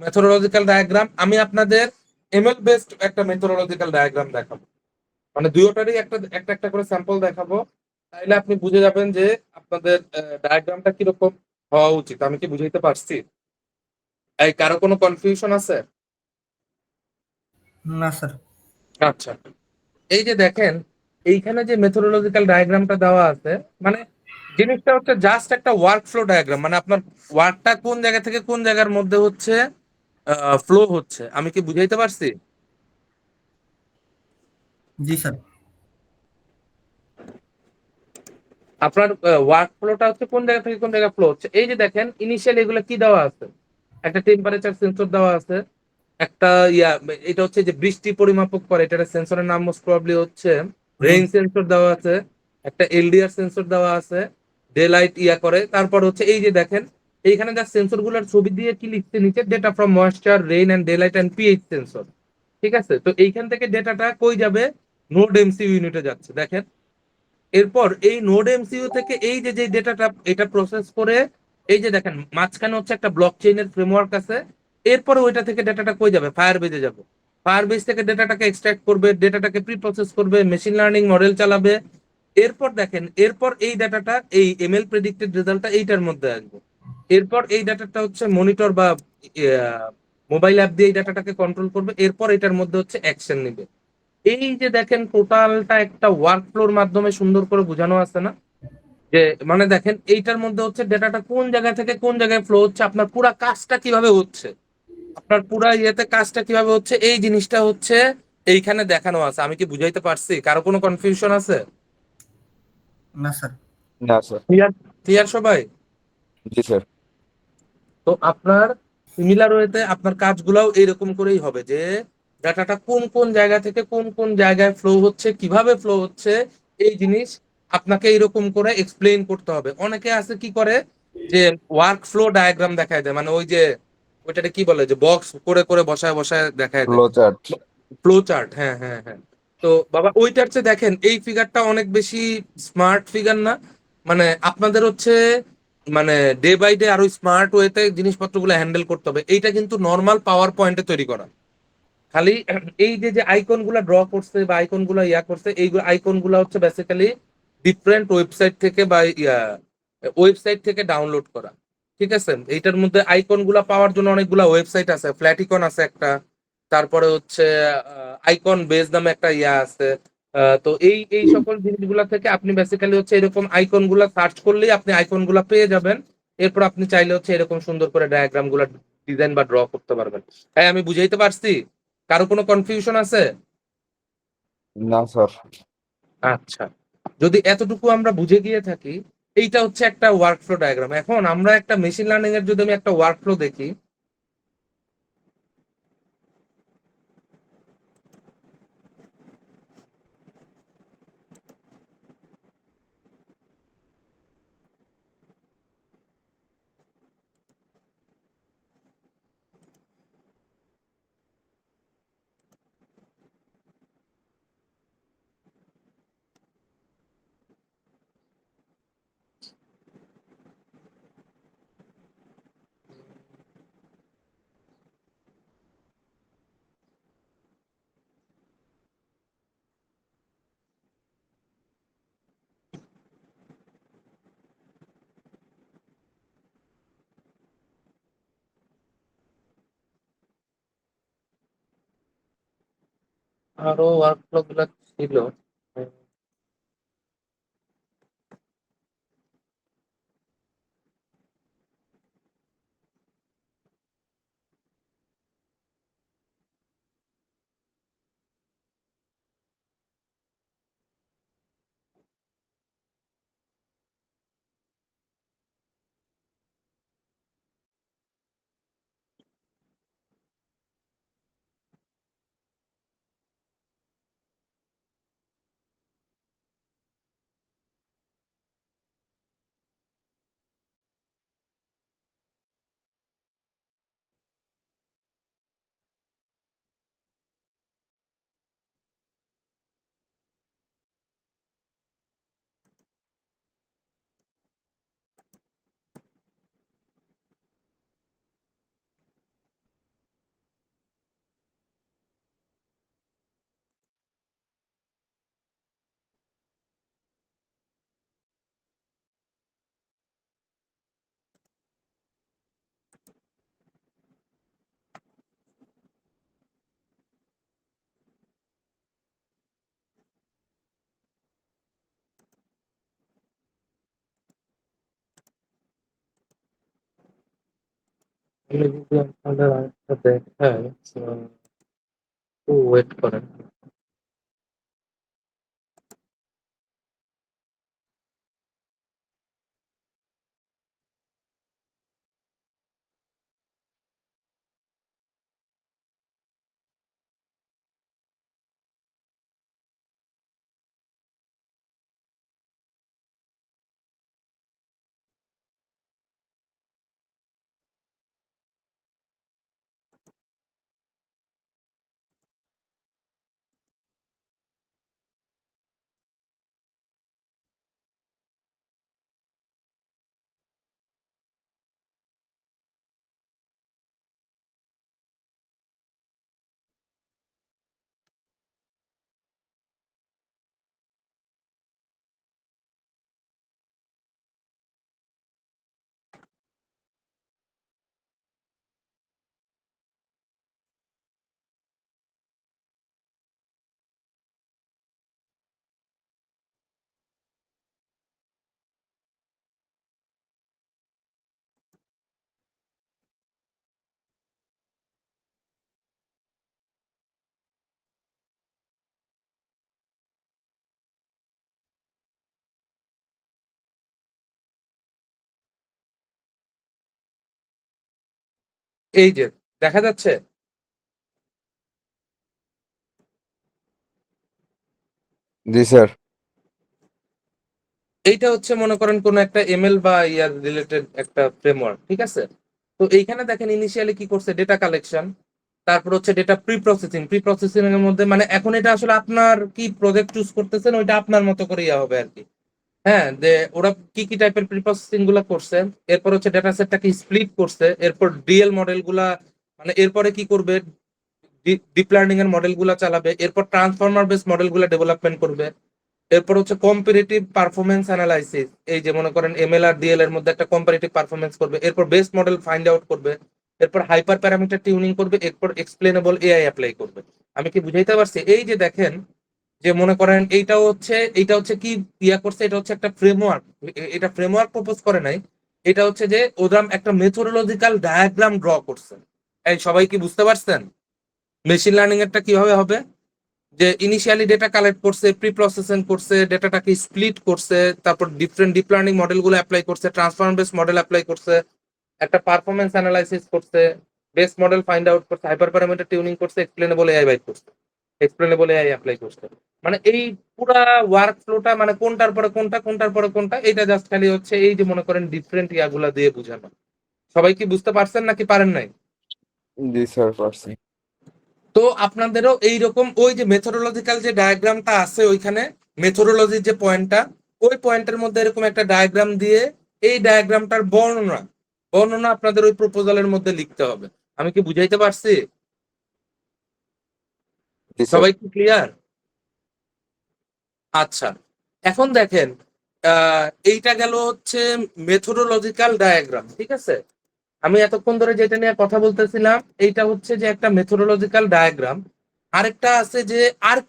Methodological diagram আমি আপনাদের ML based একটা মেথোডোলজিক্যাল ডায়াগ্রাম দেখাবো, মানে দুইটারই একটা একটা একটা করে স্যাম্পল দেখাবো। তাইলে আপনি বুঝে যাবেন যে আপনাদের ডায়াগ্রামটা কিরকম হওয়া উচিত। আমি কি বুঝাইতে পারছি? এই কারো কোনো কনফিউশন আছে? না স্যার। আচ্ছা, এই যে দেখেন এইখানে যে মেথোডোলজিক্যাল ডায়াগ্রামটা দেওয়া আছে, মানে জিনিসটা হচ্ছে জাস্ট একটা ওয়ার্ক ফ্লো ডায়াগ্রাম, মানে আপনার ওয়ার্কটা কোন জায়গা থেকে কোন জায়গার মধ্যে হচ্ছে ফ্লো হচ্ছে। আমি কি বুঝাইতে পারছি? জি স্যার। আপনার ওয়ার্ক ফ্লোটা হচ্ছে কোন জায়গা থেকে কোন জায়গায় ফ্লো হচ্ছে। এই যে দেখেন ইনিশিয়াল এগুলো কি দেওয়া আছে, একটা টেম্পারেচার সেন্সর দেওয়া আছে, একটা ইয়া, এটা হচ্ছে যে বৃষ্টি পরিমাপক করে, এটার সেন্সরের নাম মোস্ট প্রবাবলি হচ্ছে রেইন সেন্সর দেওয়া আছে, একটা এলডিআর সেন্সর দেওয়া আছে, ডে লাইট ইয়া করে। তারপর হচ্ছে এই যে দেখেন এইখানে যা সেন্সর গুলোর ছবি দিয়ে কি লিখছে নিচে, data from moisture rain and day light and pH sensor. ঠিক আছে, তো এইখান থেকে ডেটাটা কই যাবে? নোড এমসিইউ ইউনিটে যাচ্ছে দেখেন। এরপর এই নোড এমসিইউ থেকে এই যে যে ডেটাটা এটা প্রসেস করে, এই যে দেখেন মাঝখানে হচ্ছে একটা ব্লক চেইনের ফ্রেমওয়ার্ক আছে। এরপরে ওইটা থেকে ডেটাটা কই যাবে? ফায়ার বেজে যাবে। ফায়ার বেজ থেকে ডেটাটাকে এক্সট্রাক্ট করবে, ডেটাটাকে প্রি প্রসেস করবে, মেশিন লার্নিং মডেল চালাবে। এরপর দেখেন এরপর এই ডাটাটা এই এমএল প্রেডিক্টেড রেজাল্টটা এইটার মধ্যে আসবে। এরপর এই ডাটাটা হচ্ছে মনিটর বা মোবাইল অ্যাপ দিয়ে এই ডাটাটাকে কন্ট্রোল করবে। এরপর এটার মধ্যে হচ্ছে অ্যাকশন নিবে। এই যে দেখেন টোটালটা একটা ওয়ার্ক ফ্লোর মাধ্যমে সুন্দর করে বোঝানো আছে না? যে মানে দেখেন এইটার মধ্যে হচ্ছে ডেটাটা কোন জায়গা থেকে কোন জায়গায় ফ্লো হচ্ছে, আপনার পুরা কাজটা কিভাবে হচ্ছে, আপনার পুরা ইয়েতে কাজটা কিভাবে হচ্ছে, এই জিনিসটা হচ্ছে এইখানে দেখানো আছে। আমি কি বুঝাইতে পারছি? কারো কোনো কনফিউশন আছে? না স্যার। না স্যার। ক্লিয়ার? ক্লিয়ার সবাই? জি স্যার। তো আপনার সিমিলার ওয়েতে আপনার কাজগুলাও এইরকম করেই হবে যে ডাটাটা কোন কোন জায়গা থেকে কোন কোন জায়গায় ফ্লো হচ্ছে, কিভাবে ফ্লো হচ্ছে, এই জিনিস আপনাকে এইরকম করে এক্সপ্লেইন করতে হবে। অনেকে আছে কি করে যে ওয়ার্ক ফ্লো ডায়াগ্রাম দেখায় দেয়, মানে ওই যে ওইটাকে কি বলে, যে বক্স করে করে বসায় বসায় দেখায় দেয়। Flow chart. ফ্লো চার্ট, হ্যাঁ হ্যাঁ হ্যাঁ। তো বাবা ওইটার চেয়ে দেখেন এই ফিগারটা অনেক বেশি স্মার্ট ফিগার না? মানে আপনাদের হচ্ছে মানে ডে বাই ডে আরো স্মার্ট ওয়েতে জিনিসপত্রগুলো হ্যান্ডেল করতে হবে। এইটা কিন্তু নর্মাল পাওয়ার পয়েন্টে তৈরি করা। খালি এই যে যে আইকন গুলা ড্র করছে বা আইকন গুলা ইয়া করছে, এই আইকন গুলা হচ্ছে বেসিক্যালি ডিফারেন্ট ওয়েবসাইট থেকে বা ইয়া ওয়েবসাইট থেকে ডাউনলোড করা। ঠিক আছে, এইটার মধ্যে আইকন গুলা পাওয়ার জন্য অনেকগুলা ওয়েবসাইট আছে, ফ্ল্যাটিকন আছে একটা, তারপরে হচ্ছে আইকন বেজ নামে একটা ইয়া আছে। তো এই এই সকল জিনিসগুলা থেকে আপনি বেসিক্যালি হচ্ছে এরকম আইকন গুলা সার্চ করলেই আপনি আইকন গুলা পেয়ে যাবেন। এরপর আপনি চাইলে হচ্ছে এরকম সুন্দর করে ডায়াগ্রাম গুলা ডিজাইন বা ড্র করতে পারবেন। হ্যাঁ, আমি বুঝাইতে পারছি? কারো কোনো কনফিউশন আছে? না স্যার। আচ্ছা, যদি এতটুকু আমরা বুঝে গিয়ে থাকি, এইটা হচ্ছে একটা ওয়ার্কফ্লো ডায়াগ্রাম। এখন আমরা একটা মেশিন লার্নিং এর যদি আমি একটা ওয়ার্কফ্লো দেখি, আরো ওয়ার্কফ্লো গুলা ছিল। আপনি যদি আপনাদের আরেকটা দেখেন, ওয়েট করেন। এই যে দেখা যাচ্ছে, জি স্যার। এইটা হচ্ছে মনে করেন কোন একটা এমএল বা ইয়ার রিলেটেড একটা ফ্রেমওয়ার্ক, ঠিক আছে? তো এইখানে দেখেন ইনিশিয়ালি কি করছে, ডেটা কালেকশন, তারপর হচ্ছে ডেটা প্রি প্রসেসিং এর মধ্যে মানে এখন এটা আসলে আপনার কি প্রজেক্ট চুজ করতেছেন ওইটা আপনার মতো করে ইয়া হবে আর কি। হ্যাঁ, যে ওরা কি কি টাইপের প্রি প্রসেসিং গুলা করছে, এরপর হচ্ছে ডেটা সেটটাকে স্প্লিট করছে, এরপর ডিএল মডেল গুলা মানে এরপরে কি করবে, ডিপ লার্নিং এর মডেল গুলা চালাবে, এরপর ট্রান্সফর্মার বেস মডেল গুলা ডেভেলপমেন্ট করবে, এরপর হচ্ছে কম্পারেটিভ পারফরমেন্স অ্যানালাইসিস, এই যে মনে করেন এমএল আর ডিএল এর মধ্যে একটা কম্পারেটিভ পারফরমেন্স করবে, এরপর বেস্ট মডেল ফাইন্ড আউট করবে, এরপর হাইপার প্যারামিটার টিউনিং করবে, এরপর এক্সপ্লেনেবল এআই অ্যাপ্লাই করবে। আমি কি বুঝাইতে পারছি? এই যে দেখেন, যে মনে করেন এইটা হচ্ছে কি ইয়া করছে, এটা হচ্ছে একটা ফ্রেমওয়ার্ক। এটা ফ্রেমওয়ার্ক প্রপোজ করে নাই, এটা হচ্ছে যে ওরা একটা মেথোডোলজিক্যাল ডায়াগ্রাম ড্র করছে। এই সবাই কি বুঝতে পারছেন মেশিন লার্নিং এরটা কিভাবে হবে? যে ইনিশিয়ালি ডেটা কালেক্ট করছে, প্রি প্রসেসিং করছে, ডেটাটাকে স্প্লিট করছে, তারপর ডিফারেন্ট ডিপ লার্নিং মডেলগুলো অ্যাপ্লাই করছে, ট্রান্সফর্ম বেস মডেল অ্যাপ্লাই করছে, একটা পারফরমেন্স অ্যানালাইসিস করছে, বেস মডেল ফাইন্ড আউট করছে, হাইপার প্যারামিটার টিউনিং করছে, এক্সপ্লেনেবল এআই বাইট করছে, এক্সপ্লেনেবল এআই অ্যাপ্লাই করছে। মানে এই পুরা ওয়ার্ক ফ্লোটা মানে কোনটার পরে কোনটা, কোনটার পরে কোনটা, এটা জাস্ট খালি হচ্ছে এই যে মনে করেন ডিফারেন্ট ইয়াগুলা দিয়ে বুঝানো। সবাই কি বুঝতে পারছেন নাকি পারেন নাই? জি স্যার, পারছি। তো আপনাদেরও এইরকম ওই যে মেথোডোলজিক্যাল যে ডায়াগ্রামটা আছে ওইখানে, মেথোডোলজির যে পয়েন্টটা, ওই পয়েন্টের মধ্যে এরকম একটা ডায়াগ্রাম দিয়ে এই ডায়াগ্রামটার বর্ণনা বর্ণনা আপনাদের ওই প্রপোজালের মধ্যে লিখতে হবে। আমি কি বুঝাইতে পারছি? জি স্যার। সবাই কি ক্লিয়ার? আচ্ছা, এখন দেখেন, এইটা গেল হচ্ছে মেথোডোলজিক্যাল ডায়াগ্রাম, ঠিক আছে? আমি এতক্ষণ ধরে যেটা নিয়ে কথা বলতেছিলাম এইটা হচ্ছে যে একটা মেথোডোলজিক্যাল ডায়াগ্রাম। আরেকটা আছে যে